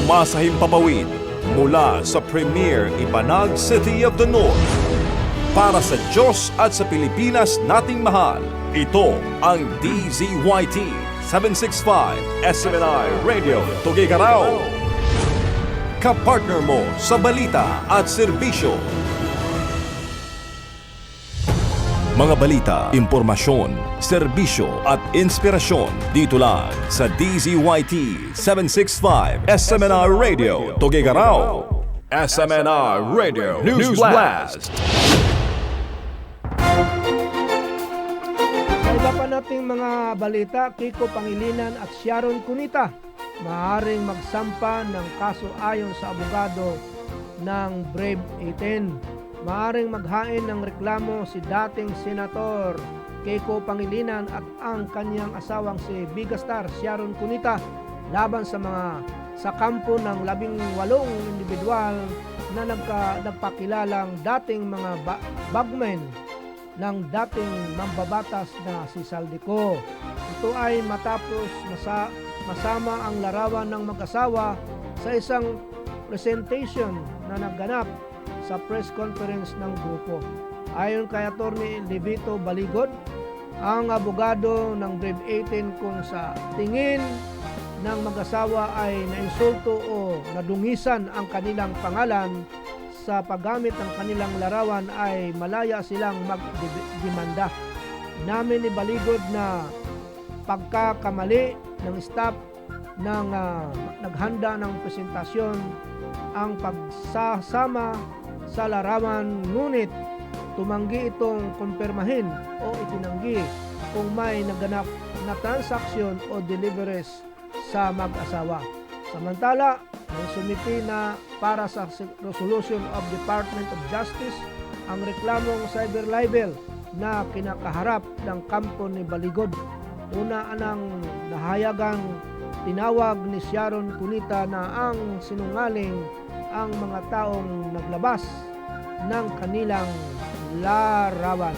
Sumasahimpapawid mula sa Premier Ibanag City of the North. Para sa Diyos at sa Pilipinas nating mahal, ito ang DZYT 765 SMNI Radio Tuguegarao. Kapartner mo sa balita at serbisyo. Mga balita, impormasyon, serbisyo at inspirasyon dito lang sa DZYT 765 SMNR Radio Tuguegarao. SMNR Radio News Blast. Sa iba pa nating mga balita, Kiko Pangilinan at Sharon Cunita maaaring magsampa ng kaso ayon sa abogado ng Brave 18. Maaring maghain ng reklamo si dating Senator Kiko Pangilinan at ang kanyang asawang si Bigastar Sharon Cunita laban sa kampo ng 18 individual na nagpakilalang dating mga bagmen ng dating mambabatas na si Saldico. Ito ay matapos masama ang larawan ng mag-asawa sa isang presentation na nagganap sa press conference ng grupo. Ayon kay Attorney Levito Baligod, ang abogado ng Brave 18 kung sa tingin ng mag-asawa ay nainsulto o nadungisan ang kanilang pangalan sa paggamit ng kanilang larawan ay malaya silang magdemanda. Namin ni Baligod na pagkakamali ng staff ng naghanda ng presentasyon ang pagsasama sa larawan, ngunit tumanggi itong kumpirmahin o itinanggi kung may naganap na transaksyon o deliveries sa mag-asawa. Samantala, may sumiti na para sa resolution of Department of Justice ang reklamong cyber libel na kinakaharap ng kampo ni Baligod. Una anang nahayagang tinawag ni Sharon Cunita na ang sinungaling ang mga taong naglabas ng kanilang larawan.